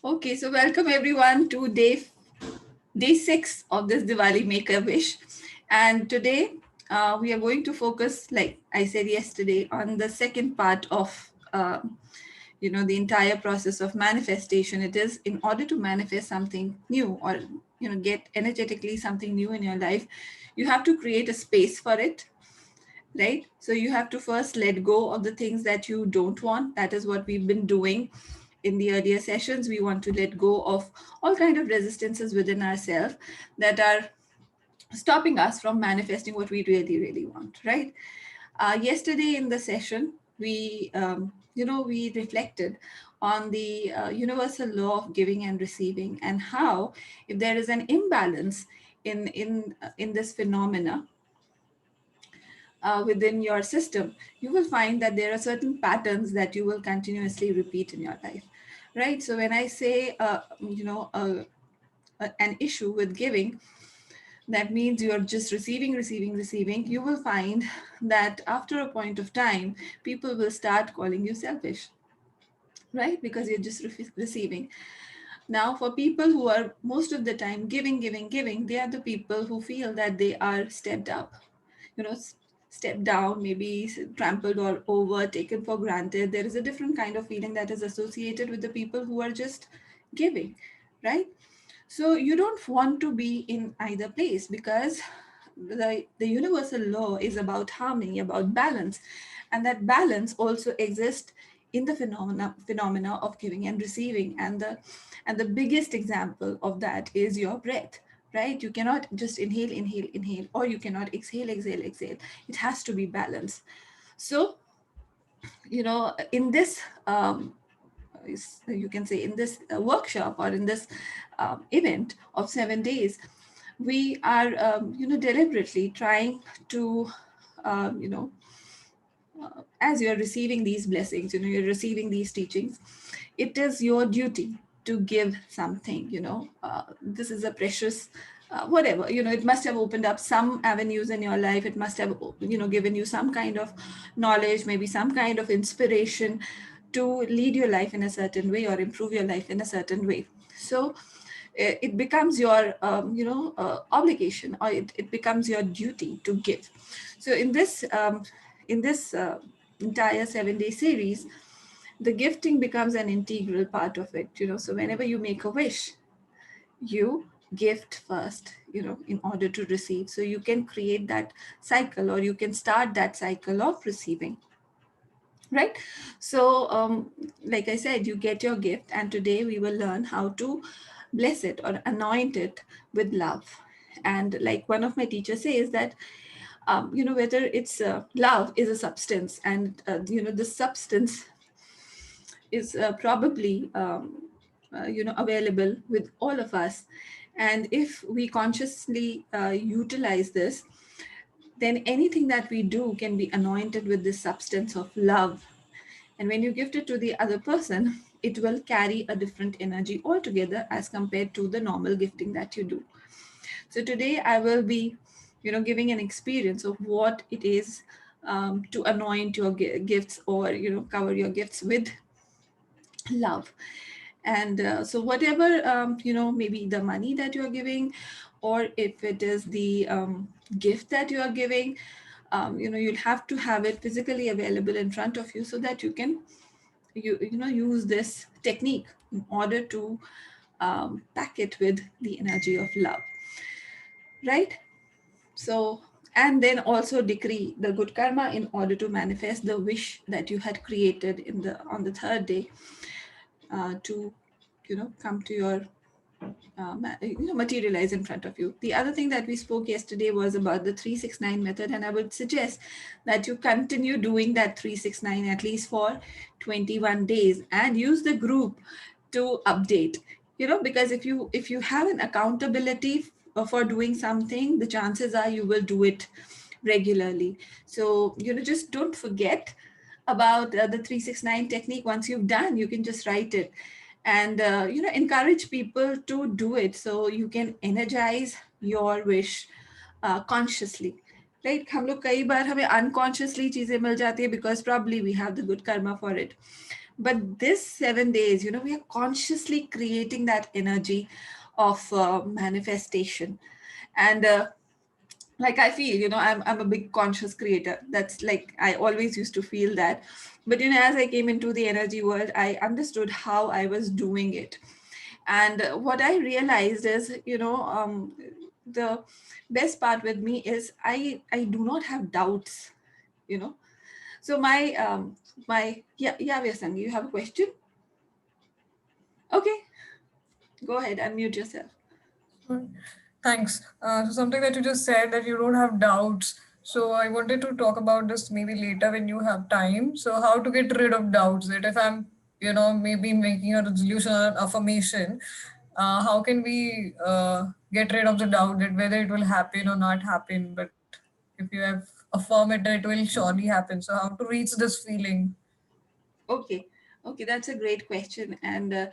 Okay, so welcome everyone to day 6 of this Diwali Make a Wish. And today we are going to focus, like I said yesterday, on the second part of the entire process of manifestation. It is in order to manifest something new, or get energetically something new in your life, you have to create a space for it, right? So you have to first let go of the things that you don't want. That is what we've been doing in the earlier sessions. We want to let go of all kind of resistances within ourselves that are stopping us from manifesting what we really really want, right? Yesterday in the session, we reflected on the universal law of giving and receiving, and how if there is an imbalance in this phenomena within your system, you will find that there are certain patterns that you will continuously repeat in your life, right? So when I say, an issue with giving, that means you're just receiving, receiving, receiving. You will find that after a point of time, people will start calling you selfish, right? Because you're just receiving. Now, for people who are most of the time giving, giving, giving, they are the people who feel that they are stepped up, stepped down, maybe trampled or over, taken for granted. There is a different kind of feeling that is associated with the people who are just giving, right? So you don't want to be in either place, because the universal law is about harmony, about balance, and that balance also exists in the phenomena of giving and receiving. And the biggest example of that is your breath, right? You cannot just inhale, inhale, inhale, or you cannot exhale, exhale, exhale. It has to be balanced. So in this you can say in this workshop, or in this event of 7 days, we are deliberately trying to um, you know as you're receiving these blessings, you're receiving these teachings, it is your duty to give something. This is a precious whatever, it must have opened up some avenues in your life. It must have given you some kind of knowledge, maybe some kind of inspiration to lead your life in a certain way, or improve your life in a certain way. So it becomes your obligation, or it becomes your duty to give. So in this entire 7 day series, the gifting becomes an integral part of it. So whenever you make a wish, you gift first, in order to receive. So you can create that cycle, or you can start that cycle of receiving, right? So like I said, you get your gift, and today we will learn how to bless it or anoint it with love. And like one of my teachers says that whether it's love is a substance, and the substance is probably available with all of us. And if we consciously utilize this, then anything that we do can be anointed with this substance of love. And when you gift it to the other person, it will carry a different energy altogether as compared to the normal gifting that you do. So today I will be, giving an experience of what it is to anoint your gifts, or cover your gifts with love. And so whatever maybe the money that you're giving, or if it is the gift that you are giving, you'll have to have it physically available in front of you, so that you can use this technique in order to pack it with the energy of love, right? So, and then also decree the good karma in order to manifest the wish that you had created on the third day, to come to your materialize in front of you. The other thing that we spoke yesterday was about the 369 method, and I would suggest that you continue doing that 369 at least for 21 days, and use the group to update. Because if you have an accountability for doing something, the chances are you will do it regularly. So just don't forget about the 369 technique. Once you've done, you can just write it, and encourage people to do it, so you can energize your wish consciously, right? हम लोग कई बार हमें unconsciously चीजें मिल जाती है, because probably we have the good karma for it. But this 7 days, we are consciously creating that energy of manifestation. And like I feel, I'm a big conscious creator. That's like I always used to feel that. But as I came into the energy world, I understood how I was doing it. And what I realized is, the best part with me is I do not have doubts. you know so my yeah, Vyasang, you have a question? Okay, go ahead, unmute yourself. Sure. Thanks. So something that you just said that you don't have doubts. So I wanted to talk about this maybe later when you have time. So how to get rid of doubts? That if I'm, maybe making a resolution or an affirmation, how can we get rid of the doubt that whether it will happen or not happen? But if you have affirmed it, that it will surely happen. So how to reach this feeling? Okay, okay, that's a great question. And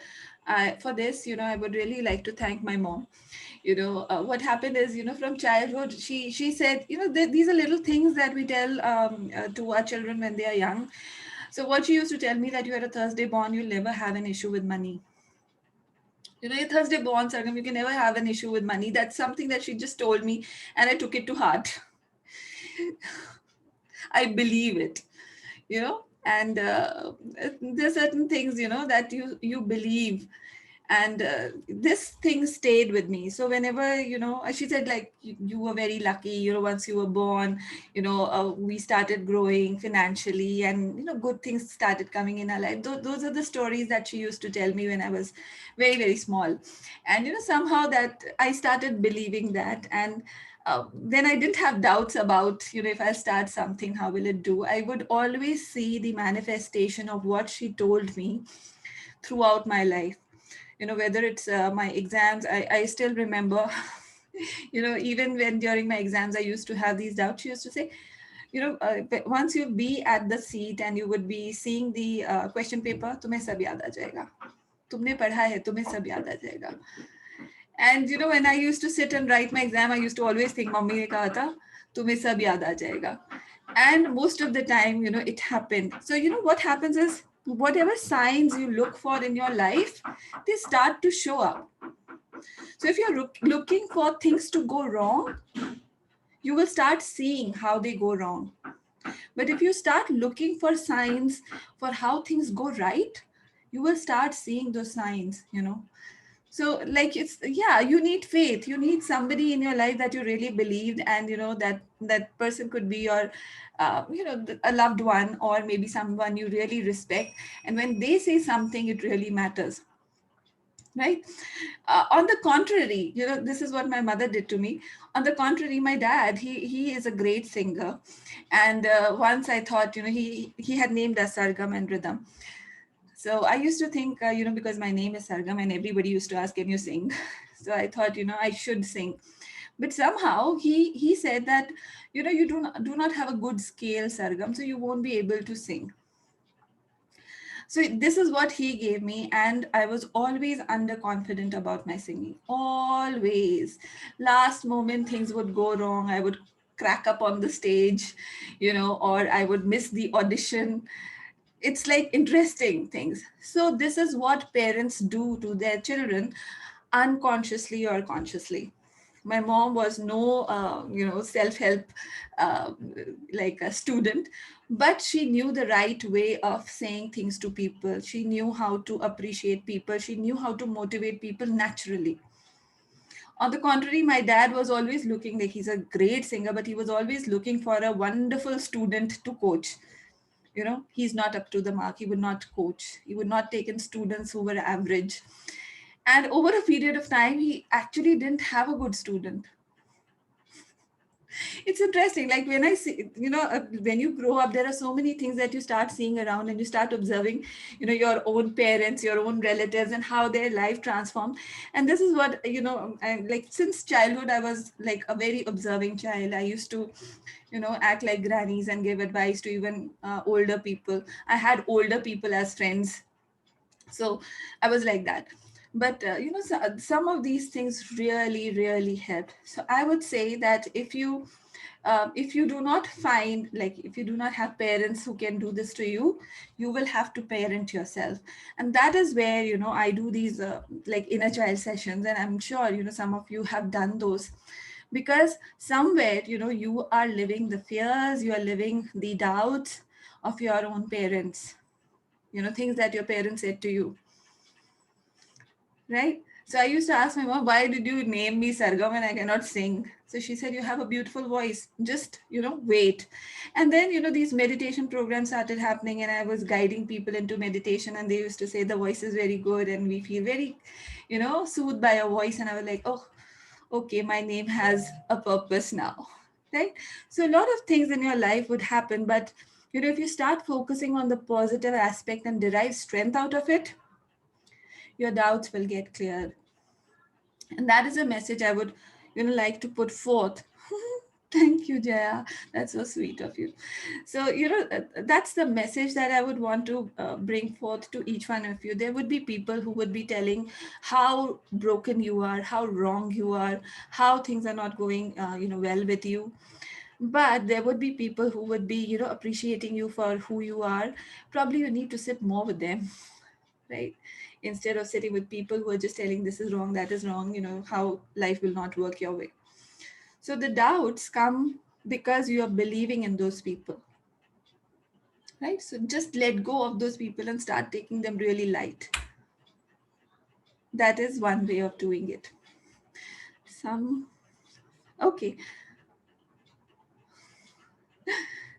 for this, I would really like to thank my mom. What happened is, from childhood, she said, these are little things that we tell to our children when they are young. So what she used to tell me, that you are a Thursday born, you'll never have an issue with money. You're Thursday born, Sargam, you can never have an issue with money. That's something that she just told me, and I took it to heart. I believe it, and there's certain things, that you believe. And this thing stayed with me. So whenever, she said, like, you were very lucky, once you were born, we started growing financially, and good things started coming in our life. Those are the stories that she used to tell me when I was very, very small. And somehow that I started believing that. And then I didn't have doubts about, if I start something, how will it do. I would always see the manifestation of what she told me throughout my life. Whether it's my exams, I still remember. Even when during my exams I used to have these doubts, she used to say, but once you be at the seat and you would be seeing the question paper, तुम्हें सब याद आ जाएगा, तुमने पढ़ा है, तुम्हें सब याद आ जाएगा. And when I used to sit and write my exam, I used to always think, mummy ने कहा था तुम्हें सब याद आ जाएगा. And most of the time, it happened. So what happens is, whatever signs you look for in your life, they start to show up. So if you're looking for things to go wrong, you will start seeing how they go wrong. But if you start looking for signs for how things go right, you will start seeing those signs. So, like, it's, yeah, you need faith, you need somebody in your life that you really believed, and that person could be your a loved one, or maybe someone you really respect. And when they say something, it really matters, right? On the contrary, this is what my mother did to me. On the contrary, my dad, he is a great singer. And once I thought, he had named us Sargam and Rhythm. So I used to think, because my name is Sargam and everybody used to ask, can you sing? So I thought, I should sing. But somehow he said that, you do not have a good scale, Sargam, so you won't be able to sing. So this is what he gave me, and I was always underconfident about my singing. Always. Last moment things would go wrong. I would crack up on the stage, or I would miss the audition. It's like interesting things. So this is what parents do to their children, unconsciously or consciously. My mom was no self-help uh, like a student, but she knew the right way of saying things to people. She knew how to appreciate people, she knew how to motivate people naturally. On the contrary, my dad was always looking, like, he's a great singer, but he was always looking for a wonderful student to coach. He's not up to the mark, he would not coach, he would not take in students who were average. And over a period of time, he actually didn't have a good student. It's interesting, like, when I see, when you grow up, there are so many things that you start seeing around, and you start observing, your own parents, your own relatives, and how their life transformed. And this is what, like, since childhood, I was like a very observing child. I used to, act like grannies and give advice to even older people. I had older people as friends. So I was like that. But some of these things really really help. So I would say that if you do not find, like, if you do not have parents who can do this to you, you will have to parent yourself. And that is where, I do these like inner child sessions, and I'm sure, some of you have done those, because somewhere, you are living the fears, you are living the doubts of your own parents, things that your parents said to you, right? So I used to ask my mom, why did you name me Sargam when I cannot sing? So she said, you have a beautiful voice. Just, wait. And then, these meditation programs started happening, and I was guiding people into meditation, and they used to say the voice is very good and we feel very, soothed by your voice. And I was like, oh, okay, my name has a purpose now, right? So a lot of things in your life would happen, but, if you start focusing on the positive aspect and derive strength out of it, your doubts will get cleared. And that is a message I would, like to put forth. Thank you, Jaya. That's so sweet of you. So, that's the message that I would want to bring forth to each one of you. There would be people who would be telling how broken you are, how wrong you are, how things are not going, well with you. But there would be people who would be, appreciating you for who you are. Probably you need to sit more with them, right? Instead of sitting with people who are just telling this is wrong, that is wrong, how life will not work your way. So the doubts come because you are believing in those people, right? So just let go of those people and start taking them really light. That is one way of doing it. Some, okay.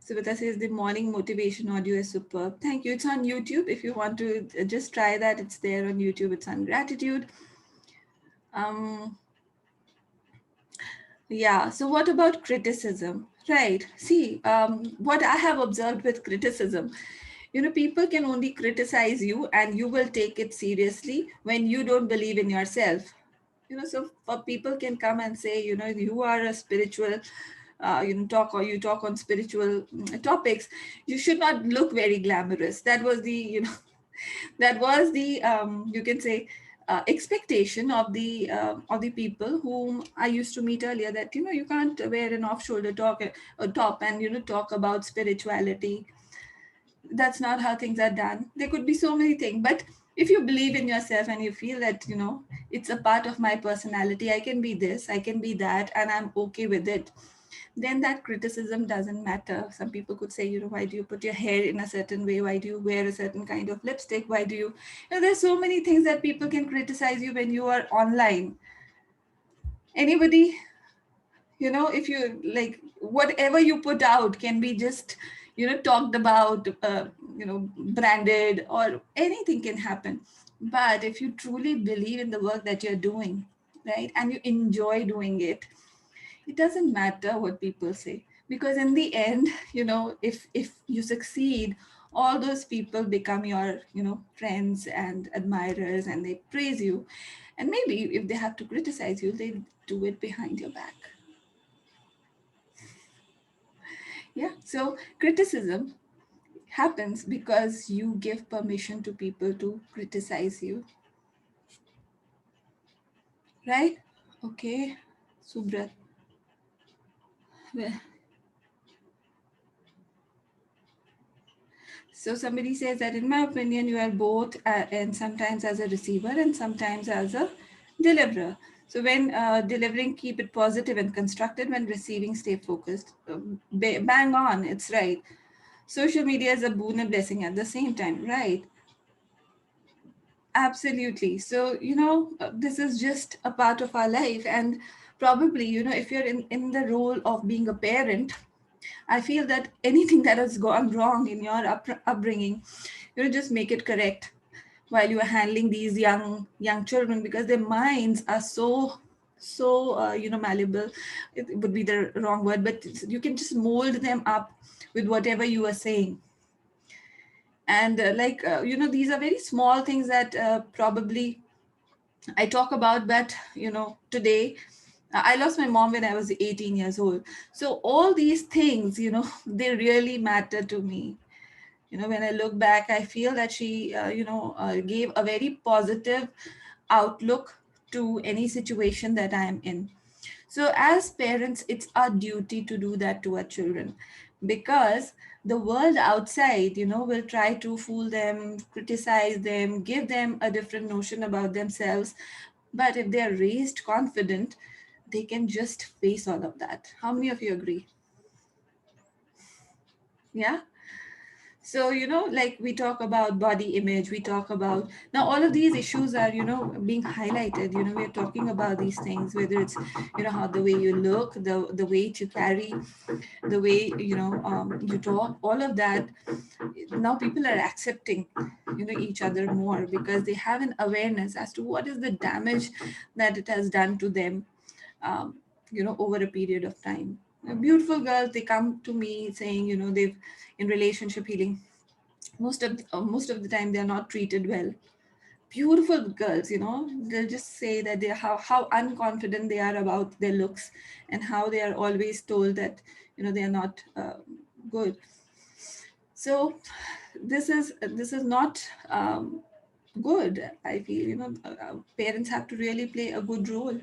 Subhata says the morning motivation audio is superb. Thank you. It's on YouTube. If you want to just try that, it's there on YouTube. It's on gratitude. Um, Yeah. So, what about criticism? Right. See, what I have observed with criticism, people can only criticize you and you will take it seriously when you don't believe in yourself. So for people can come and say, you are a spiritual, talk, or you talk on spiritual topics. You should not look very glamorous. That was the, that was the you can say expectation of the people whom I used to meet earlier, that you can't wear an off shoulder talk a top and talk about spirituality. That's not how things are done. There could be so many things, but if you believe in yourself and you feel that it's a part of my personality, I can be this, I can be that, and I'm okay with it, then that criticism doesn't matter. Some people could say, why do you put your hair in a certain way? Why do you wear a certain kind of lipstick? Why do there's so many things that people can criticize you when you are online. Anybody, if you like, whatever you put out can be just, talked about, branded, or anything can happen. But if you truly believe in the work that you're doing, right, and you enjoy doing it doesn't matter what people say, because in the end, if you succeed, all those people become your friends and admirers, and they praise you. And maybe if they have to criticize you, they do it behind your back. Yeah. So criticism happens because you give permission to people to criticize you, right? Okay. Subrat. Well, so somebody says that, in my opinion, you are both, and sometimes as a receiver and sometimes as a deliverer. So when delivering, keep it positive and constructed. When receiving, stay focused. Bang on, it's right. Social media is a boon and blessing at the same time, right? Absolutely. So, this is just a part of our life. And probably, if you're in the role of being a parent, I feel that anything that has gone wrong in your upbringing, just make it correct while you are handling these young children, because their minds are so malleable. It would be the wrong word, but you can just mold them up with whatever you are saying. And these are very small things that probably I talk about. But today I lost my mom when I was 18 years old. So all these things, they really matter to me. When I look back, I feel that she gave a very positive outlook to any situation that I am in. So, as parents, it's our duty to do that to our children, because the world outside, will try to fool them, criticize them, give them a different notion about themselves. But if they are raised confident, they can just face all of that. How many of you agree? Yeah. So, like we talk about body image, we talk about now all of these issues are, being highlighted. We're talking about these things, whether it's, how the way you look, the weight you carry, the way, you talk, all of that. Now people are accepting, each other more because they have an awareness as to what is the damage that it has done to them, um, over a period of time. Beautiful girls, they come to me saying, they've in relationship healing, most of the time they are not treated well. Beautiful girls, they'll just say that they how unconfident they are about their looks, and how they are always told that they are not good. So this is not good, I feel. Parents have to really play a good role,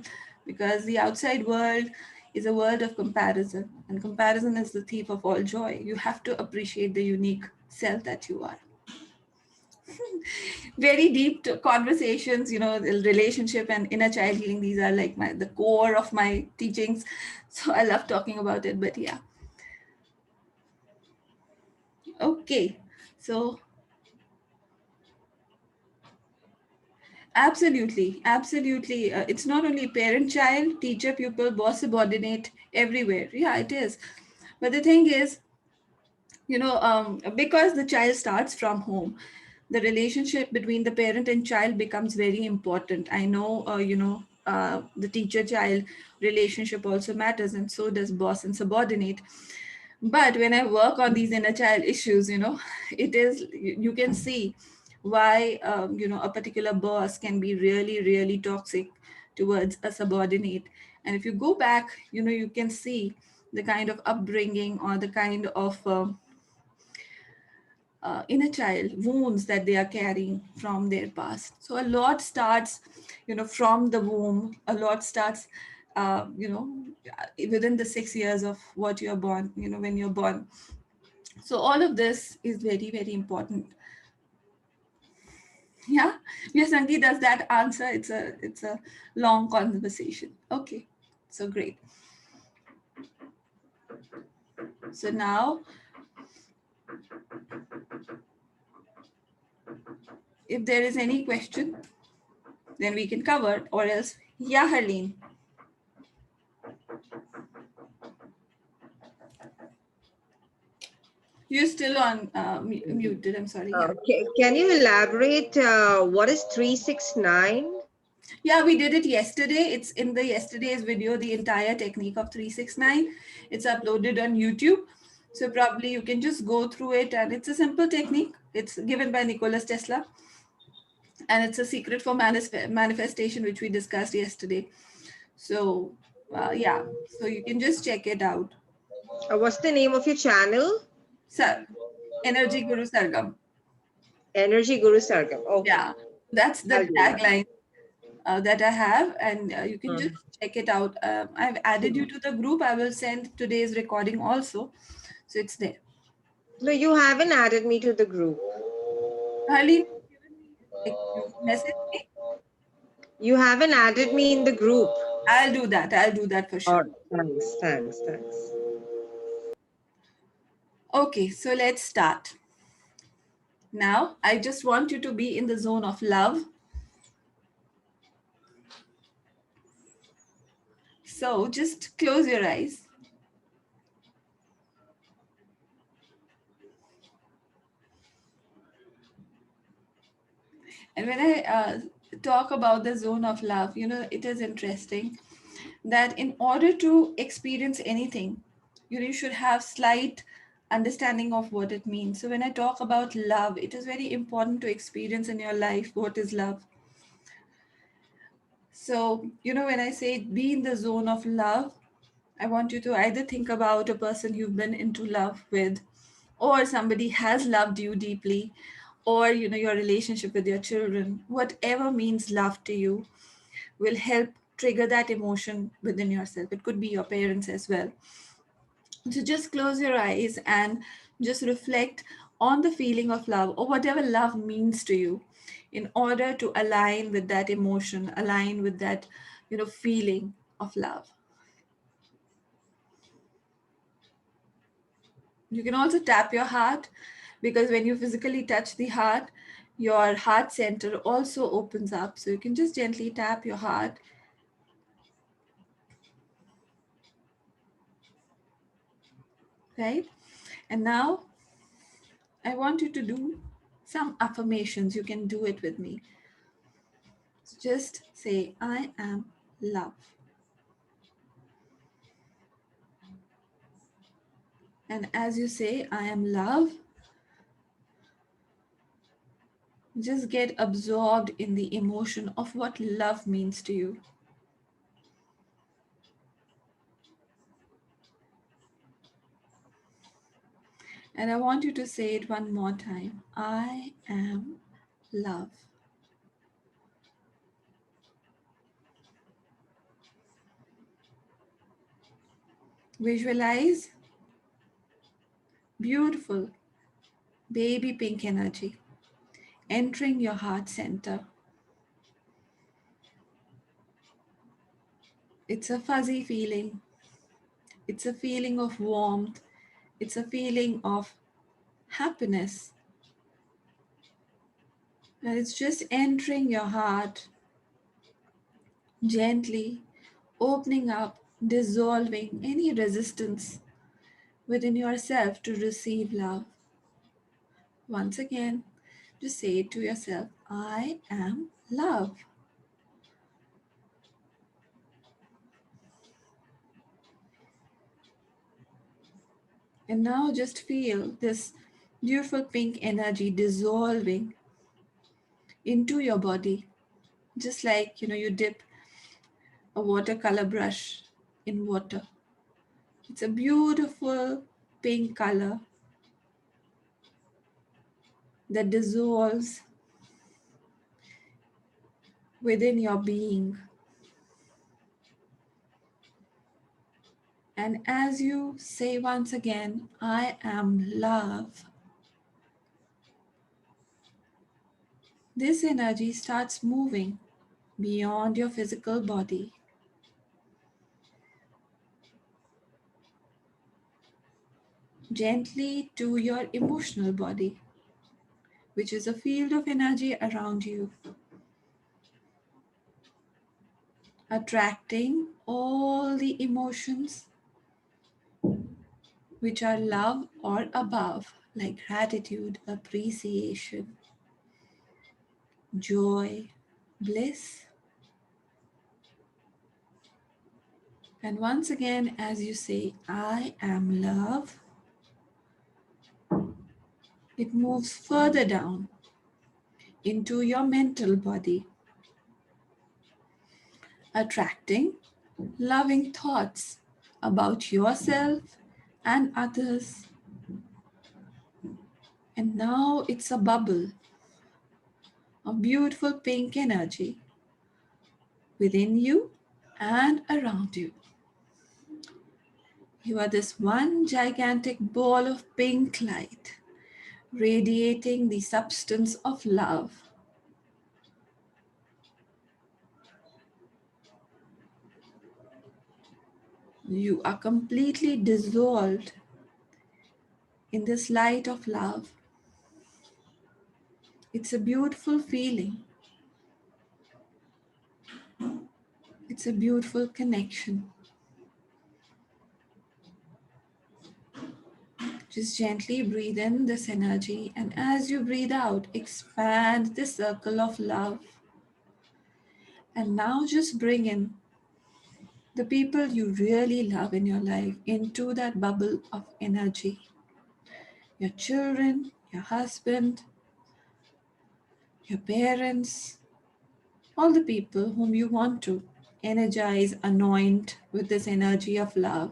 because the outside world is a world of comparison, and comparison is the thief of all joy. You have to appreciate the unique self that you are. Very deep conversations, the relationship and inner child healing, these are like the core of my teachings. So I love talking about it. But yeah, okay. So absolutely, absolutely. It's not only parent child, teacher, pupil, boss, subordinate, everywhere. Yeah, it is. But the thing is, because the child starts from home, the relationship between the parent and child becomes very important. I know, the teacher child relationship also matters, and so does boss and subordinate. But when I work on these inner child issues, it is, you can see why, a particular boss can be really, really toxic towards a subordinate. And if you go back, you can see the kind of upbringing, or the kind of inner child wounds that they are carrying from their past. So a lot starts, from the womb. A lot starts, within the 6 years of what you're born, when you're born. So all of this is very, very important. Yeah. Yes, Sangeet, does that answer? It's a long conversation. Okay. So great. So now, if there is any question, then we can cover it, or else, yeah, Harleen, you're still on muted. I'm sorry. Yeah. Can you elaborate what is 369? Yeah, we did it yesterday. It's in the yesterday's video, the entire technique of 369. It's uploaded on YouTube. So probably you can just go through it, and it's a simple technique. It's given by Nicholas Tesla, and it's a secret for manifestation, which we discussed yesterday. So yeah, so you can just check it out. What's the name of your channel? Sir, Energy Guru Sargam. Energy Guru Sargam. Okay, Yeah, that's I'll the do that. tagline that I have, and you can just Hmm. check it out. I've added you to the group. I will send today's recording also, so it's there. No, you haven't added me to the group. Harleen, like, you message me. You haven't added me in the group. I'll do that. I'll do that for Oh, sure. thanks, thanks, thanks. Okay, so let's start. Now, I just want you to be in the zone of love. So just close your eyes. And when I talk about the zone of love, it is interesting that in order to experience anything, you should have slight understanding of what it means. So when I talk about love, it is very important to experience in your life what is love. So, when I say be in the zone of love, I want you to either think about a person you've been into love with, or somebody has loved you deeply, or your relationship with your children, whatever means love to you, will help trigger that emotion within yourself. It could be your parents as well. So just close your eyes and just reflect on the feeling of love, or whatever love means to you, in order to align with that emotion, align with that feeling of love. You can also tap your heart, because when you physically touch the heart, your heart center also opens up. So you can just gently tap your heart, right? And now I want you to do some affirmations. You can do it with me. So just say, I am love. And as you say, I am love, just get absorbed in the emotion of what love means to you. And I want you to say it one more time. I am love. Visualize beautiful baby pink energy entering your heart center. It's a fuzzy feeling. It's a feeling of warmth. It's a feeling of happiness. And it's just entering your heart gently, opening up, dissolving any resistance within yourself to receive love. Once again, just say it to yourself, I am love. And now just feel this beautiful pink energy dissolving into your body, just like you dip a watercolor brush in water. It's a beautiful pink color that dissolves within your being. And as you say once again, I am love, this energy starts moving beyond your physical body, gently to your emotional body, which is a field of energy around you, attracting all the emotions which are love or above, like gratitude, appreciation, joy, bliss. And once again, as you say, I am love, it moves further down into your mental body, attracting loving thoughts about yourself and others. And now it's a bubble of beautiful pink energy within you and around you. You are this one gigantic ball of pink light, radiating the substance of love. You are completely dissolved in this light of love. It's a beautiful feeling. It's a beautiful connection. Just gently breathe in this energy, and as you breathe out, expand this circle of love. And now just bring in the people you really love in your life into that bubble of energy. Your children, your husband, your parents, all the people whom you want to energize, anoint with this energy of love.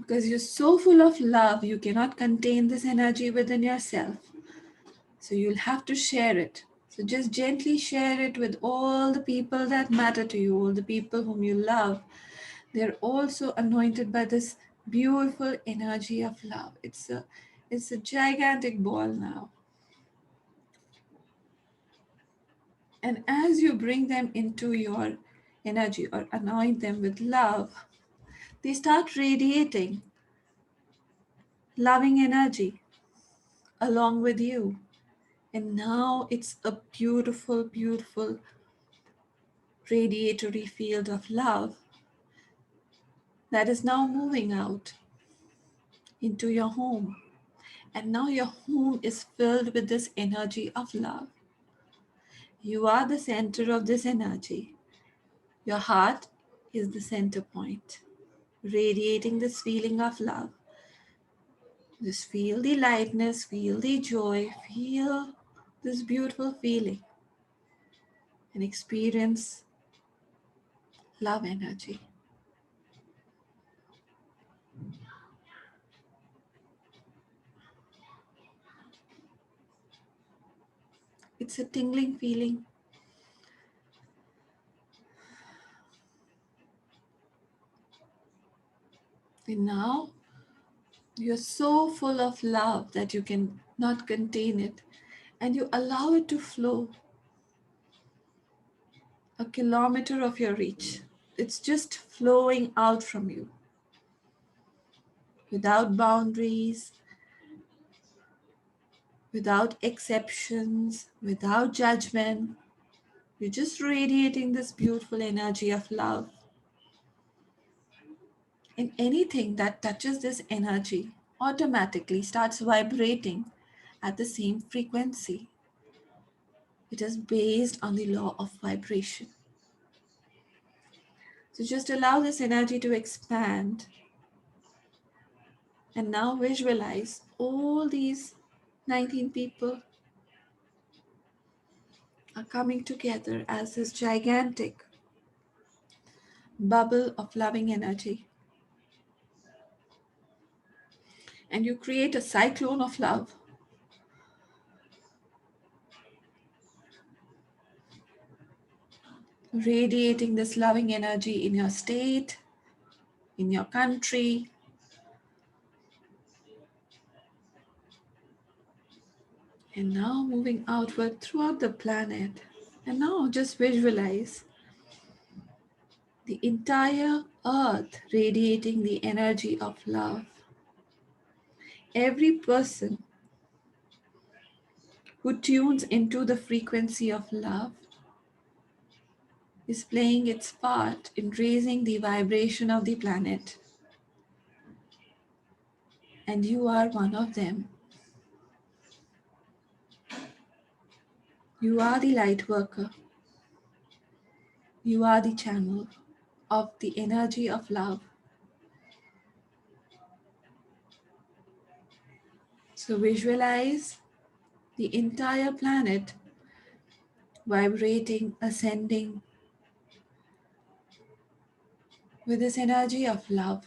because you're so full of love, you cannot contain this energy within yourself. So you'll have to share it. So just gently share it with all the people that matter to you, all the people whom you love. They're also anointed by this beautiful energy of love. It's a gigantic ball now. And as you bring them into your energy or anoint them with love, they start radiating loving energy along with you. And now it's a beautiful, beautiful radiatory field of love that is now moving out into your home. And now your home is filled with this energy of love. You are the center of this energy. Your heart is the center point, radiating this feeling of love. Just feel the lightness, feel the joy, feel this beautiful feeling and experience love energy. It's a tingling feeling. And now you're so full of love that you can not contain it and you allow it to flow a kilometer of your reach. It's just flowing out from you without boundaries, without exceptions, without judgment. You're just radiating this beautiful energy of love. And anything that touches this energy automatically starts vibrating at the same frequency. It is based on the law of vibration. So just allow this energy to expand. And now visualize all these 19 people are coming together as this gigantic bubble of loving energy. And you create a cyclone of love, radiating this loving energy in your state, in your country, and now moving outward throughout the planet. And now just visualize the entire earth radiating the energy of love. Every person who tunes into the frequency of love is playing its part in raising the vibration of the planet. And you are one of them. You are the light worker. You are the channel of the energy of love. So visualize the entire planet vibrating, ascending with this energy of love.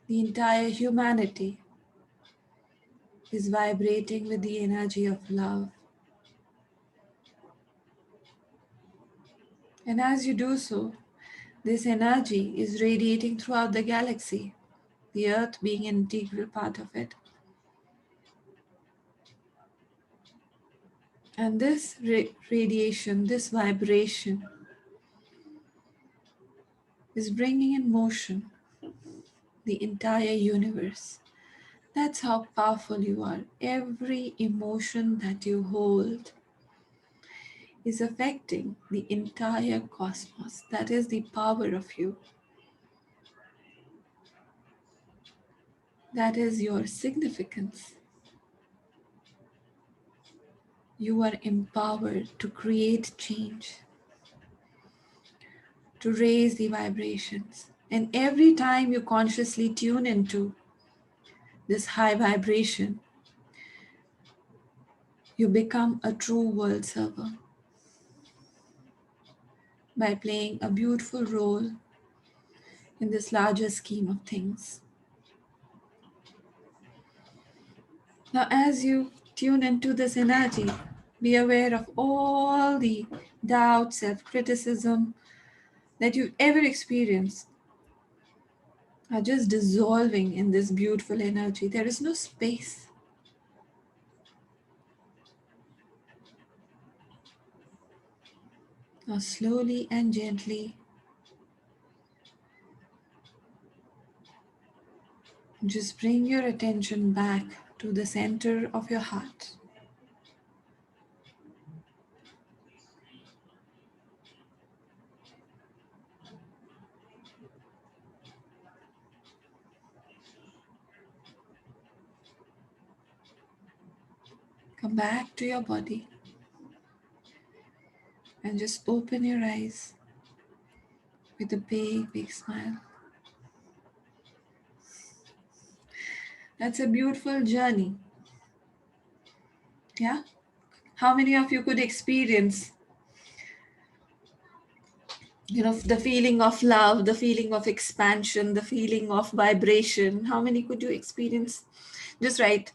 The entire humanity is vibrating with the energy of love. And as you do so, this energy is radiating throughout the galaxy, the Earth being an integral part of it. And this radiation, this vibration is bringing in motion the entire universe. That's how powerful you are. Every emotion that you hold is affecting the entire cosmos. That is the power of you. That is your significance. You are empowered to create change, to raise the vibrations. And every time you consciously tune into this high vibration, you become a true world server by playing a beautiful role in this larger scheme of things. Now, as you tune into this energy, be aware of all the doubt, self criticism that you've ever experienced are just dissolving in this beautiful energy. There is no space. Now, slowly and gently, just bring your attention back to the center of your heart. Come back to your body and just open your eyes with a big, big smile. That's a beautiful journey. Yeah? How many of you could experience, the feeling of love, the feeling of expansion, the feeling of vibration? How many could you experience? Just write,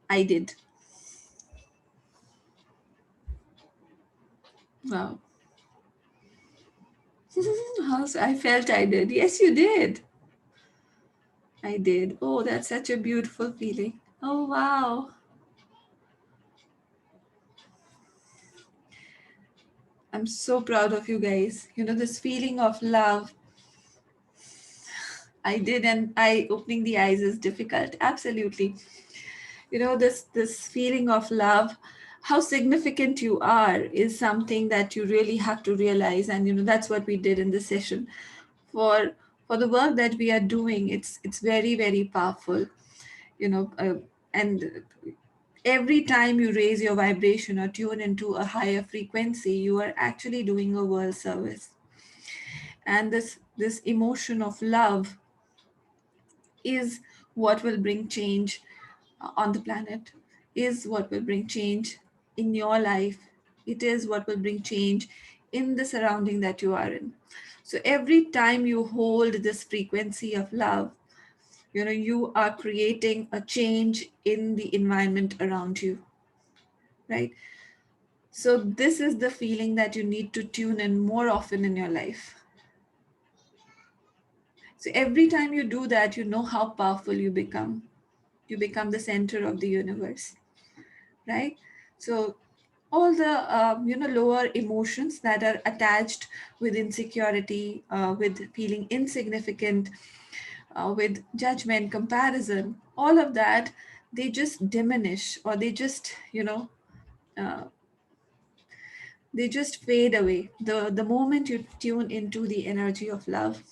I did. Wow. I felt I did. Yes, you did. I did. Oh, that's such a beautiful feeling. Oh, wow. I'm so proud of you guys. This feeling of love, I did, and I opening the eyes is difficult. Absolutely. This feeling of love, how significant you are is something that you really have to realize. And that's what we did in this session. For the work that we are doing, it's very, very powerful. And every time you raise your vibration or tune into a higher frequency, you are actually doing a world service. And this emotion of love is what will bring change on the planet, is what will bring change in your life. It is what will bring change in the surrounding that you are in. So every time you hold this frequency of love, you are creating a change in the environment around you, right? So this is the feeling that you need to tune in more often in your life. So every time you do that, you know how powerful you become. You become the center of the universe, right? So all the lower emotions that are attached with insecurity, with feeling insignificant, with judgment, comparison, all of that, they just diminish, or uh, they just fade away the moment you tune into the energy of love.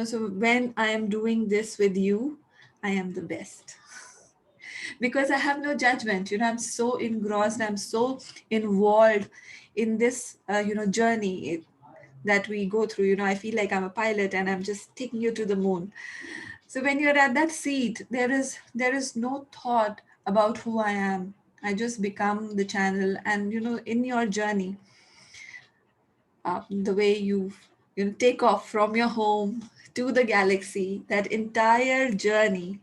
So when I am doing this with you, I am the best because I have no judgment. I'm so engrossed, I'm so involved in this journey that we go through. I feel like I'm a pilot and I'm just taking you to the moon. So when you're at that seat, there is no thought about who I am. I just become the channel. And in your journey, the way you take off from your home to the galaxy, that entire journey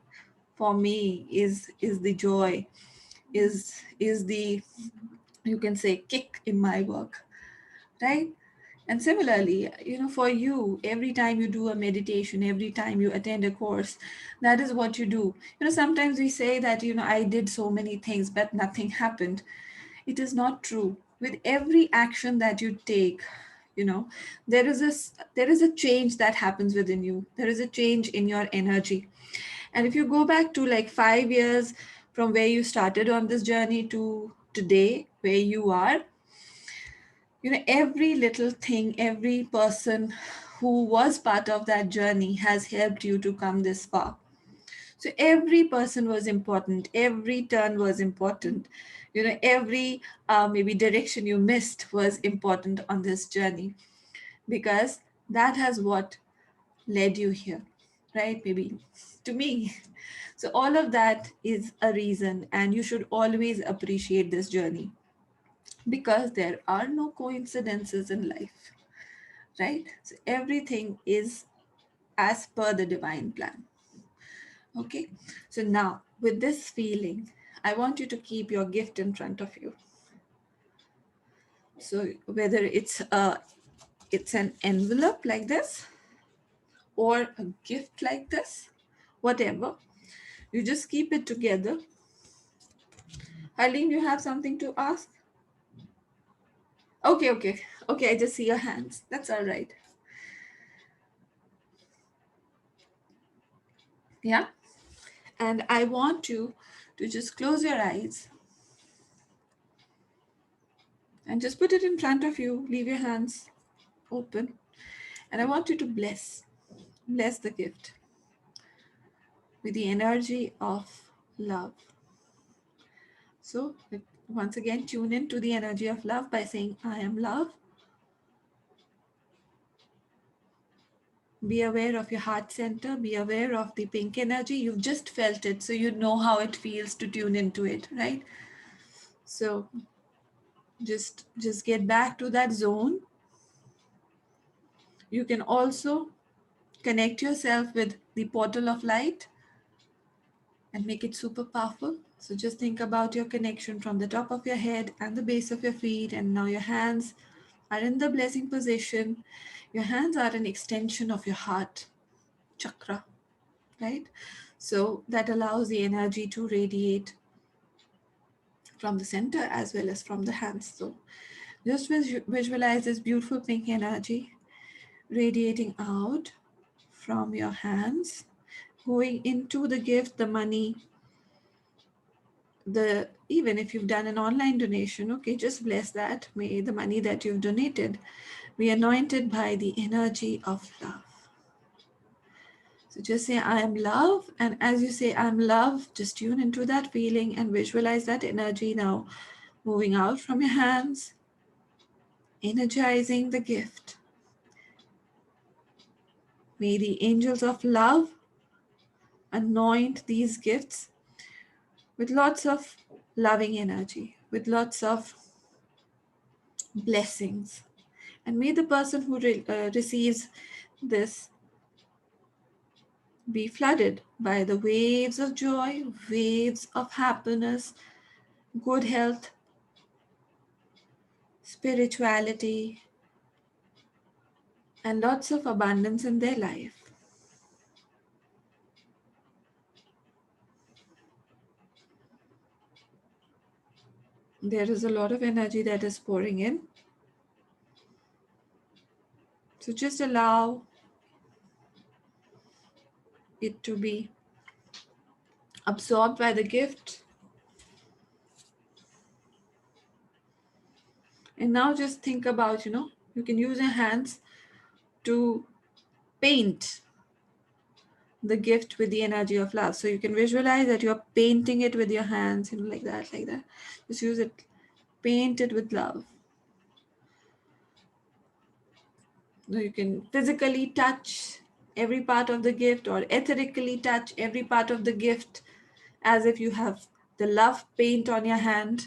for me is the joy, is the, you can say, kick in my work, right? And similarly, for you, every time you do a meditation, every time you attend a course, that is what you do. Sometimes we say that I did so many things but nothing happened. It is not true. With every action that you take, you know there is a change that happens within you. There is a change in your energy. And if you go back to like 5 years from where you started on this journey to today where you are, every little thing, every person who was part of that journey has helped you to come this far. So every person was important, every turn was important, every maybe direction you missed was important on this journey, because that has what led you here, right? Maybe to me. So all of that is a reason, and you should always appreciate this journey, because there are no coincidences in life, right? So everything is as per the divine plan. Okay, so now with this feeling, I want you to keep your gift in front of you. So whether it's an envelope like this or a gift like this, whatever, you just keep it together. Arlene, you have something to ask? Okay, okay, okay. I just see your hands. That's all right. Yeah, and I want you to just close your eyes and just put it in front of you. Leave your hands open, and I want you to bless the gift with the energy of love. So, once again, tune in to the energy of love by saying, I am love. Be aware of your heart center. Be aware of the pink energy. You've just felt it, so you know how it feels to tune into it, right? So, just get back to that zone. You can also connect yourself with the portal of light and make it super powerful. So just think about your connection from the top of your head and the base of your feet, and now your hands are in the blessing position. Your hands are an extension of your heart chakra, right? So that allows the energy to radiate from the center as well as from the hands. So just visualize this beautiful pink energy radiating out from your hands, going into the gift, the money, the even if you've done an online donation, okay, just bless that. May the money that you've donated be anointed by the energy of love. So just say, I am love. And as you say, I'm love, just tune into that feeling and visualize that energy now moving out from your hands, energizing the gift. May the angels of love anoint these gifts with lots of loving energy, with lots of blessings. And may the person who receives this be flooded by the waves of joy, waves of happiness, good health, spirituality, and lots of abundance in their life. There is a lot of energy that is pouring in. So just allow it to be absorbed by the gift. And now just think about, you can use your hands to paint the gift with the energy of love. So you can visualize that you're painting it with your hands, like that, like that. Just use it, paint it with love. So you can physically touch every part of the gift or ethically touch every part of the gift as if you have the love paint on your hand,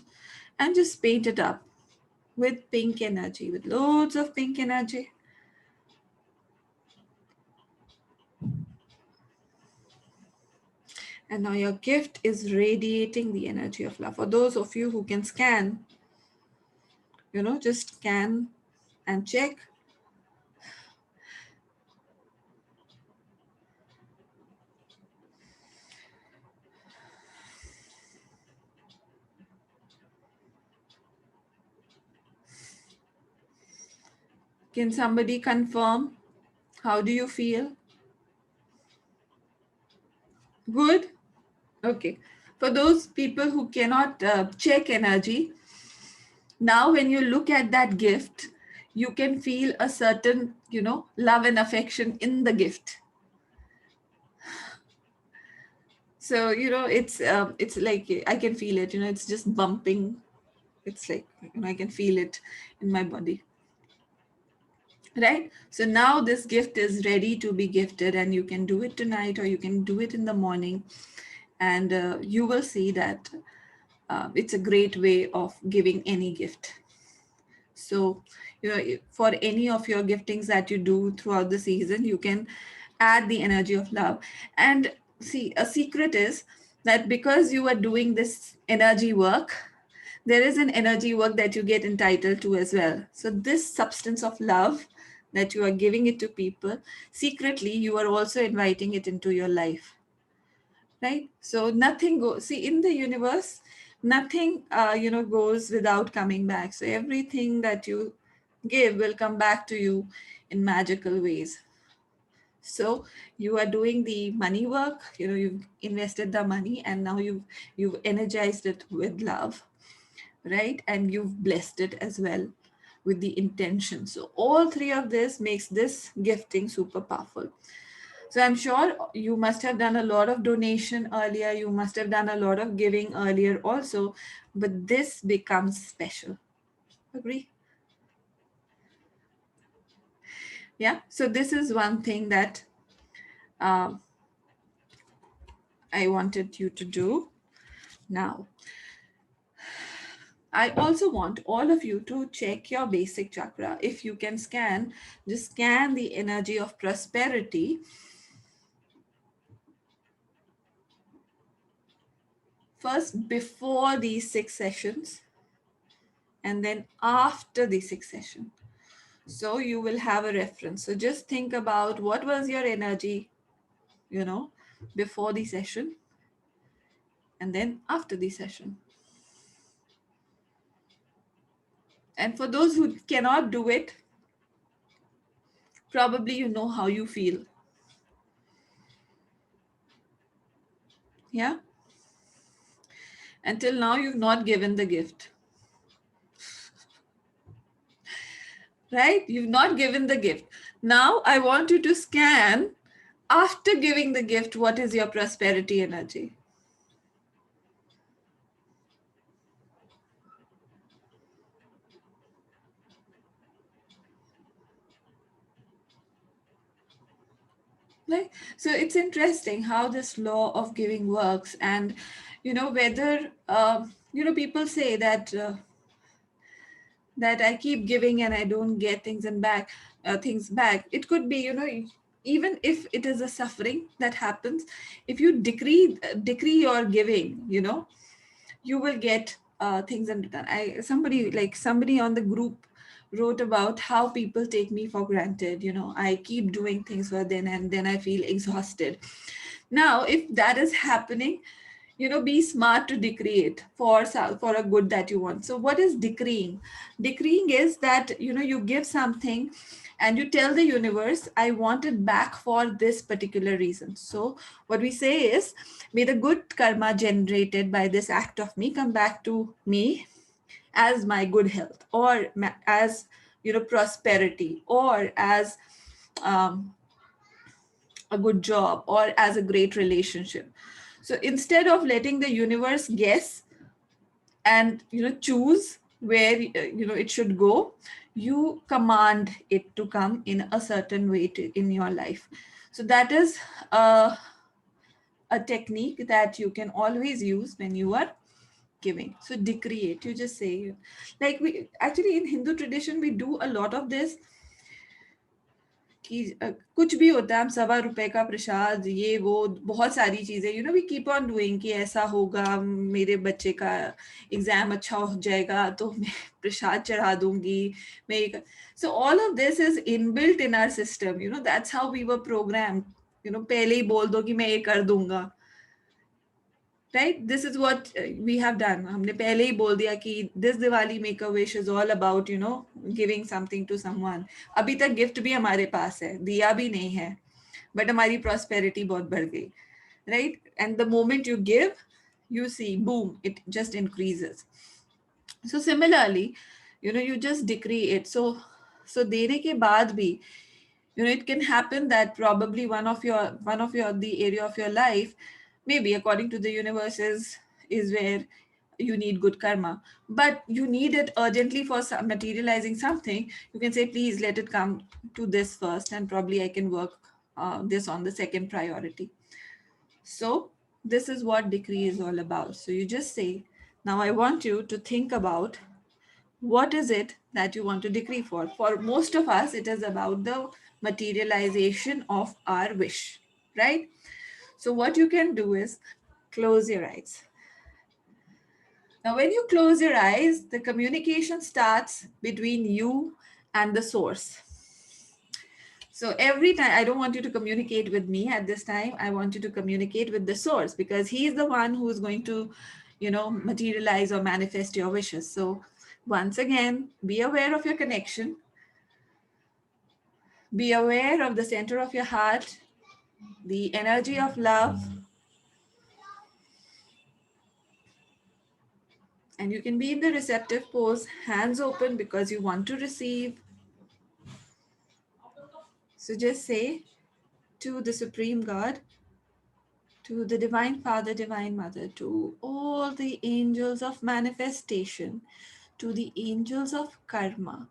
and just paint it up with pink energy, with loads of pink energy. And now your gift is radiating the energy of love. For those of you who can scan, just scan and check. Can somebody confirm? How do you feel? Good? Okay. For those people who cannot check energy, now when you look at that gift, you can feel a certain, love and affection in the gift. So, it's like I can feel it, it's just bumping. It's like, I can feel it in my body. Right? So now this gift is ready to be gifted, and you can do it tonight or you can do it in the morning. And you will see that it's a great way of giving any gift. So, for any of your giftings that you do throughout the season, you can add the energy of love. And see, a secret is that because you are doing this energy work, there is an energy work that you get entitled to as well. So, this substance of love that you are giving it to people, secretly, you are also inviting it into your life, right? So nothing goes, see, in the universe, nothing goes without coming back. So everything that you give will come back to you in magical ways. So you are doing the money work, you've invested the money, and now you've energized it with love, right? And you've blessed it as well with the intention. So all three of this makes this gifting super powerful. So I'm sure you must have done a lot of donation earlier. You must have done a lot of giving earlier also, but this becomes special. Agree? Yeah. So this is one thing that uh, I wanted you to do now. I also want all of you to check your basic chakra. If you can scan, just scan the energy of prosperity first before these 6 sessions and then after the 6 session. So you will have a reference. So just think about what was your energy, you know, before the session and then after the session. And for those who cannot do it, probably you know how you feel. Yeah. Until now, you've not given the gift, right? You've not given the gift. Now I want you to scan after giving the gift, what is your prosperity energy? Right. So it's interesting how this law of giving works, and whether people say that I keep giving and I don't get things back. It could be, even if it is a suffering that happens, if you decree your giving, you will get things in return. Somebody on the group wrote about how people take me for granted. I keep doing things for them and then I feel exhausted. Now, if that is happening, be smart to decree it for a good that you want. So what is decreeing? Decreeing is that you give something and you tell the universe, I want it back for this particular reason. So what we say is, may the good karma generated by this act of me come back to me as my good health, or as prosperity, or as um, a good job, or as a great relationship. So instead of letting the universe guess and choose where it should go, you command it to come in a certain way in your life. So that is a technique that you can always use when you are giving. So decree it. You just say, like, we actually in Hindu tradition we do a lot of this, कि कुछ भी होता है, हम 1.25 का प्रसाद, ये वो बहुत सारी चीजें, वी कीप ऑन डूइंग कि ऐसा होगा, मेरे बच्चे का एग्जाम अच्छा हो जाएगा तो मैं प्रसाद चढ़ा दूंगी, मैं so all of this is inbuilt in our system, that's how we were program, पहले ही बोल दो कि मैं ये कर दूंगा, right? This is what we have done. हमने पहले ही बोल दिया कि this Diwali make a wish is all about giving something to someone. अभी तक गिफ्ट भी हमारे पास है, दिया भी नहीं है, बट हमारी प्रॉस्पेरिटी बहुत बढ़ गई, right? And the moment you give, you see, boom, it just increases. So similarly, you just decree it. So देने के बाद भी, it can happen that probably one of your the area of your life, maybe according to the universe, is where you need good karma, but you need it urgently for materializing something. You can say, please let it come to this first, and probably I can work this on the second priority. So this is what decree is all about. So you just say, now I want you to think about What is it that you want to decree for? For most of us, it is about the materialization of our wish, right? So, what you can do is close your eyes. Now, when you close your eyes, the communication starts between you and the source. So every time, I don't want you to communicate with me at this time. I want you to communicate with the source, because he is the one who is going to, materialize or manifest your wishes. So once again, be aware of your connection, be aware of the center of your heart, the energy of love, and you can be in the receptive pose, hands open, because you want to receive. So just say to the Supreme God, to the Divine Father, Divine Mother, to all the angels of manifestation, to the angels of karma,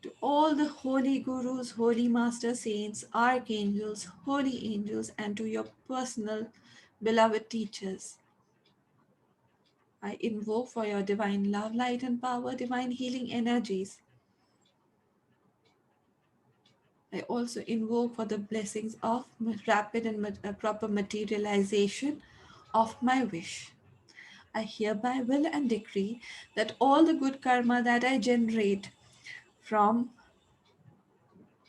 to all the holy gurus, holy master saints, archangels, holy angels, and to your personal beloved teachers. I invoke for your divine love, light, and power, divine healing energies. I also invoke for the blessings of rapid and proper materialization of my wish. I hereby will and decree that all the good karma that I generate from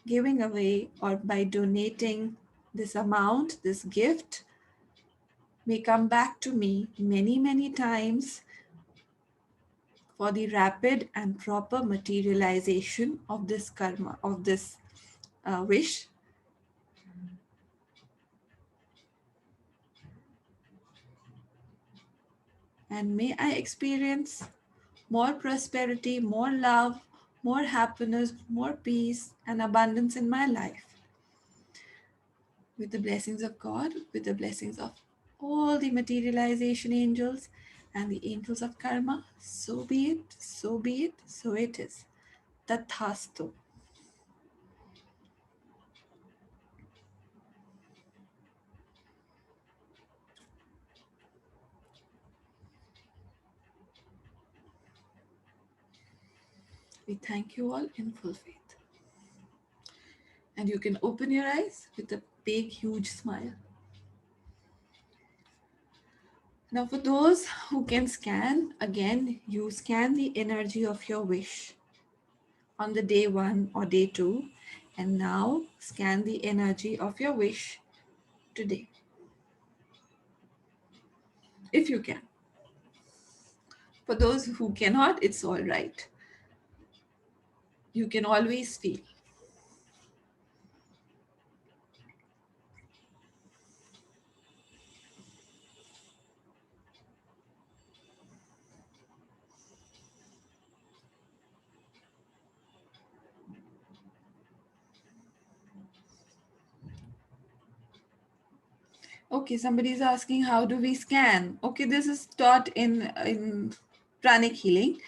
giving away or by donating this amount, this gift, may come back to me many, many times for the rapid and proper materialization of this karma, of this wish. And may I experience more prosperity, more love, more happiness, more peace, and abundance in my life. With the blessings of God, with the blessings of all the materialization angels and the angels of karma, so be it, so be it, so it is. Tathastu. We thank you all in full faith. And you can open your eyes with a big, huge smile. Now, for those who can scan, again, you scan the energy of your wish on the day one or day two, and now scan the energy of your wish today, if you can. For those who cannot, it's all right. You can always feel. Okay, somebody is asking, how do we scan? Okay, this is taught in pranic healing.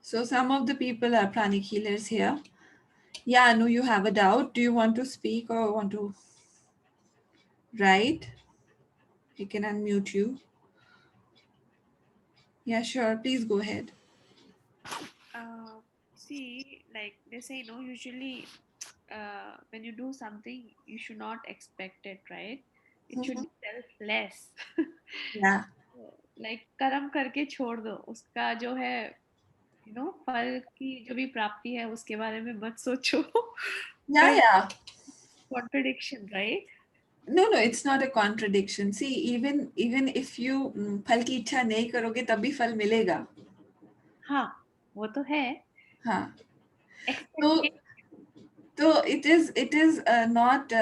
So some of the people are pranic healers here. Yeah, no, you have a doubt. Do you want to speak or want to write? He can unmute you. Yeah, sure. Please go ahead. See, like they say, no, usually when you do something, you should not expect it, right? It should Mhm. be selfless. Yeah. Like कर्म करके छोड़ दो उसका जो है फल की जो भी प्राप्ति है उसके बारे में मत सोचो Yeah, पर yeah. Contradiction right No, no, it's not a contradiction. See, even if you फल की इच्छा नहीं करोगे तब भी फल मिलेगा. हाँ वो तो है हाँ. तो expectation it is not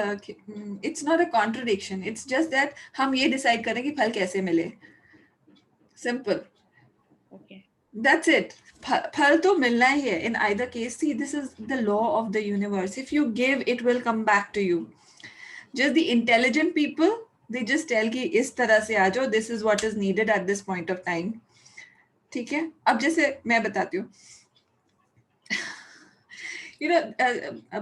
it's not a contradiction. It's just that हम ये decide करें कि फल कैसे मिले. Simple. Okay That's it. फल तो मिलना ही है. In either case, see, this is the law of the universe. If you give, it will come back to you. Just the intelligent people, they just tell कि इस तरह से आ जाओ. This is what is needed at this point of time. ठीक है. अब जैसे मैं बताती हूँ.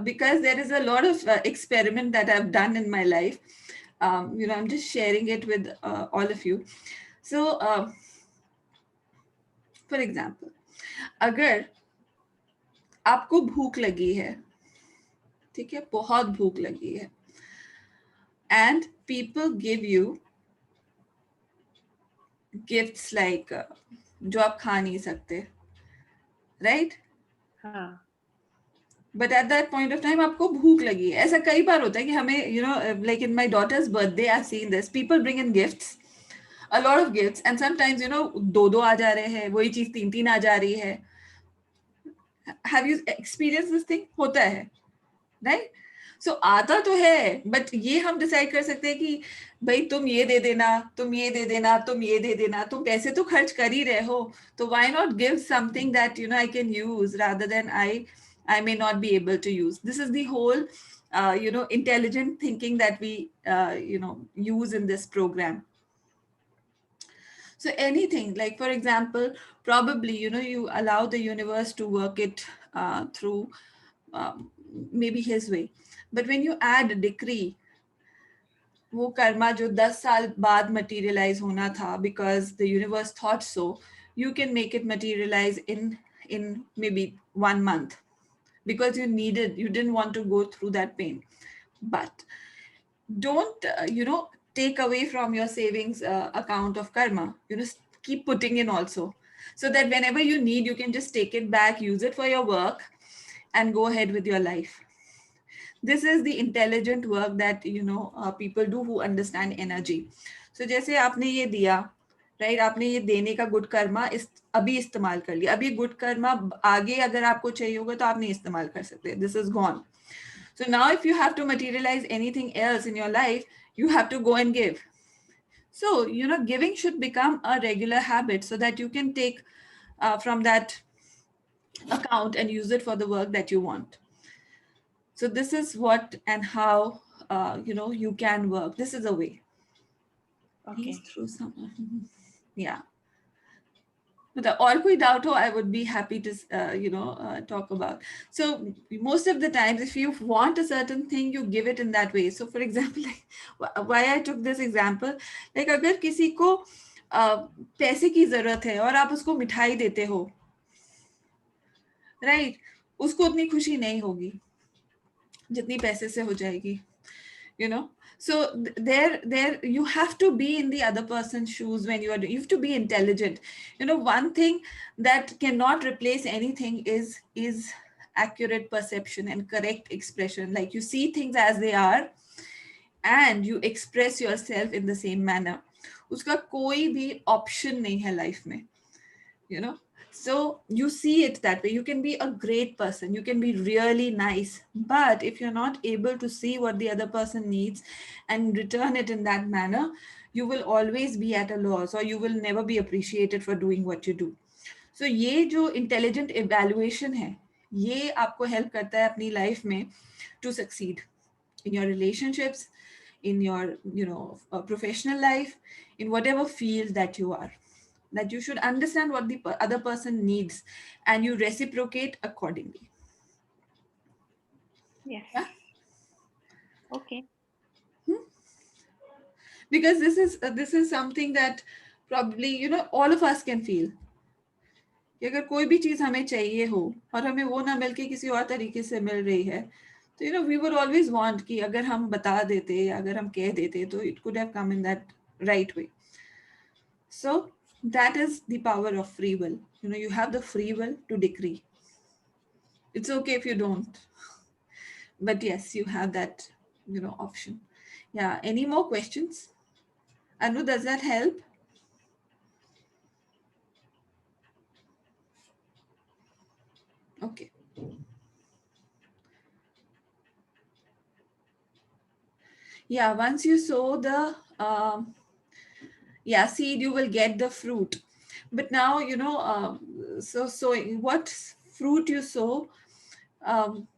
Because there is a lot of experiment that I've done in my life. I'm just sharing it with all of you. So for example, अगर आपको भूख लगी है, ठीक है, बहुत भूख लगी है, and people give you gifts like जो आप खा नहीं सकते, राइट? हाँ but at that point of time आपको भूख लगी है. ऐसा कई बार होता है कि हमें, you know, like in my daughter's birthday I seen this, people bring in gifts, a lot of gifts, and sometimes, you know, दो दो आ जा रहे हैं, वही चीज तीन तीन आ जा रही है. Have you experienced this thing? होता है, राइट? सो आता तो है, बट ये हम डिसाइड कर सकते हैं कि भाई तुम ये दे देना, तुम ये दे देना, तुम ये दे देना, तुम पैसे तो खर्च कर ही रहे हो, तो why not give something that, you know, I can use rather than I may not be able to use. This is the whole you know, intelligent thinking that we you know, use in this program. So anything, like for example, probably, you know, you allow the universe to work it through maybe his way. But when you add a decree, वो कर्मा जो 10 साल बाद materialize होना था because the universe thought so, you can make it materialize in maybe 1 month because you didn't want to go through that pain. But don't you know, take away from your savings account of karma, you know, keep putting in also, so that whenever you need, you can just take it back, use it for your work, and go ahead with your life. This is the intelligent work that, you know, people do who understand energy. So जैसे आपने ये दिया, right, आपने ये देने का good Karma अभी इस्तेमाल कर लिया, अभी गुड कर्मा आगे अगर आपको चाहिए होगा तो आप नहीं इस्तेमाल कर सकते, this is gone. So now if you have to materialize anything else in your life, you have to go and give. So, you know, giving should become a regular habit so that you can take from that account and use it for the work that you want. So this is what and how you know, you can work. This is a way. He's okay. through someone. Yeah. But और कोई doubt हो, I would be happy to you know, talk about. So most of the times, if you want a certain thing, you give it in that way. So for example, like, why I took this example, like अगर किसी को पैसे की जरूरत है और आप उसको मिठाई देते हो, राइट, उसको उतनी खुशी नहीं होगी जितनी पैसे से हो जाएगी, you know. So there you have to be in the other person's shoes when you have to be intelligent. You know, one thing that cannot replace anything is accurate perception and correct expression, like you see things as they are and you express yourself in the same manner. उसका कोई भी option नहीं है life में, you know. So you see it that way. You can be a great person, you can be really nice, but if you're not able to see what the other person needs and return it in that manner, you will always be at a loss, or you will never be appreciated for doing what you do. So ये जो intelligent evaluation है, ये आपको help करता है अपनी life में to succeed in your relationships, in your, you know, professional life, in whatever field that you are, that you should understand what the other person needs and you reciprocate accordingly. Yes. Yeah? Okay. Because this is something that probably, you know, all of us can feel. कि अगर कोई भी चीज हमें चाहिए हो और हमें वो ना मिलके किसी और तरीके से मिल रही है, तो, you know, we would always want कि अगर हम बता देते या अगर हम कह देते तो it could have come in that right way. So that is the power of free will. You know, you have the free will to decree. It's okay if you don't, but yes, you have that, you know, option. Yeah. Any more questions? Anu, does that help? Okay. Yeah. Once you sow the seed, you will get the fruit. But now, you know, so what fruit you sow, um,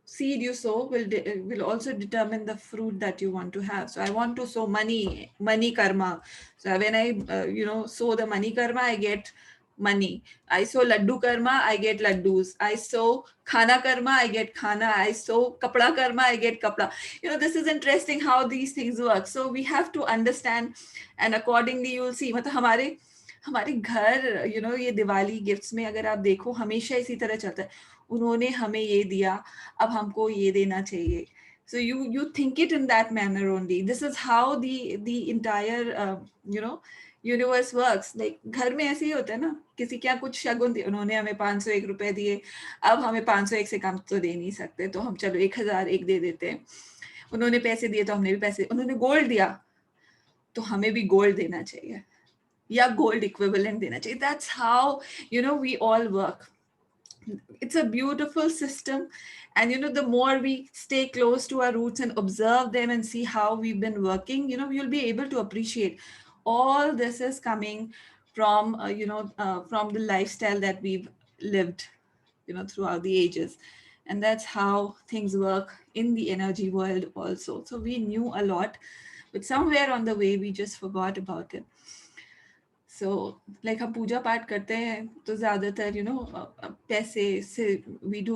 seed you sow will also determine the fruit that you want to have. So I want to sow money karma. So when I you know, sow the money karma, I get money. I sow laddu karma, I get laddus. I sow khana karma, I get khana. I sow kapda karma, I get kapda. You know, this is interesting how these things work. So we have to understand, and accordingly you will see. मतलब हमारे घर ये Diwali gifts में अगर आप देखो हमेशा इसी तरह चलता है, उन्होंने हमें ये दिया, अब हमको ये देना चाहिए. So you think it in that manner only. This is how the entire universe works. Like घर में ऐसे ही होता है ना, किसी क्या कुछ शगुन दिए, उन्होंने हमें 501 रुपए दिए, अब हमें 501 से कम तो दे नहीं सकते, तो हम चलो 1001 दे देते हैं. उन्होंने पैसे दिए तो हमने भी पैसे, उन्होंने गोल्ड दिया तो हमें भी गोल्ड देना चाहिए या गोल्ड इक्विवेलेंट देना चाहिए. That's how we all work. It's a beautiful system, and the more we stay close to our roots and observe them and see how we've been working, you'll be able to appreciate all this is coming from from the lifestyle that we've lived throughout the ages. And that's how things work in the energy world also. So we knew a lot, but somewhere on the way we just forgot about it. So like हम पूजा पाठ करते हैं तो ज़्यादातर पैसे से we do.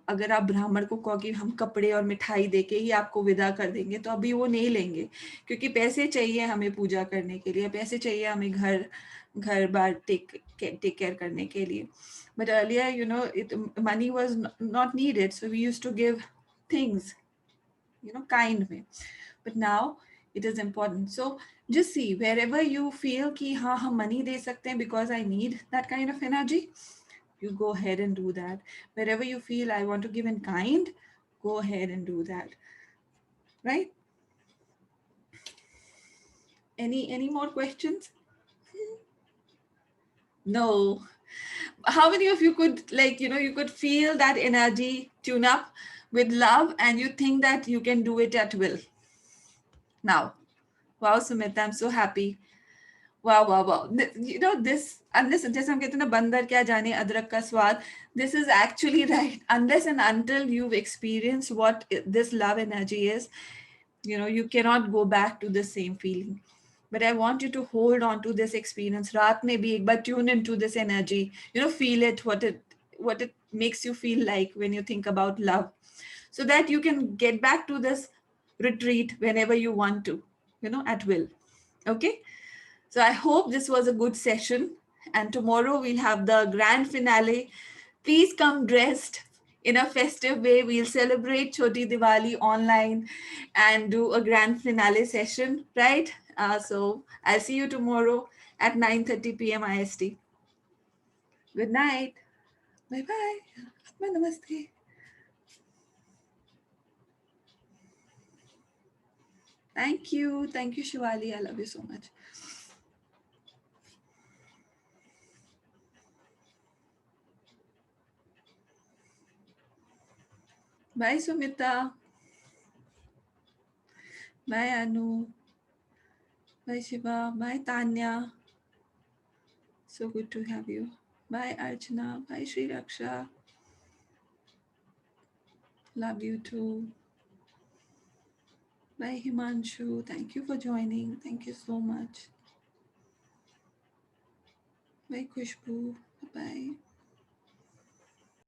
अगर आप ब्राह्मण को कहो कि हम कपड़े और मिठाई दे के ही आपको विदा कर देंगे, तो अभी वो नहीं लेंगे, क्योंकि पैसे चाहिए हमें पूजा करने के लिए, पैसे चाहिए हमें घर घर बार टेक केयर करने के लिए. But earlier it money was not needed, so we used to give things kind में. But now it is important. So just see wherever you feel कि हाँ हम money दे सकते हैं because I need that kind of energy, you go ahead and do that. Wherever you feel I want to give in kind, go ahead and do that. Right? Any more questions? No. How many of you could you could feel that energy tune up with love and you think that you can do it at will now? Wow, Sumita, I'm so happy. Wow, wow, wow. This, unless, जैसे हम कहते हैं ना, बंदर क्या जाने अदरक का स्वाद, this is actually right. Unless and until you've experienced what this love energy is, you cannot go back to the same feeling. But I want you to hold on to this experience. रात में भी एक बार tune into this energy. Feel it, what it makes you feel like when you think about love, so that you can get back to this retreat whenever you want to, at will. Okay. So I hope this was a good session. And tomorrow we'll have the grand finale. Please come dressed in a festive way. We'll celebrate Choti Diwali online and do a grand finale session, right? So I'll see you tomorrow at 9:30 p.m. IST. Good night. Bye bye. Namaste. Thank you. Thank you, Shivali. I love you so much. Bye, Sumita. Bye, Anu. Bye, Shiva. Bye, Tanya. So good to have you. Bye, Archana. Bye, Sri Raksha. Love you too. Bye, Himanshu. Thank you for joining. Thank you so much. Bye, Kushbu. Bye-bye.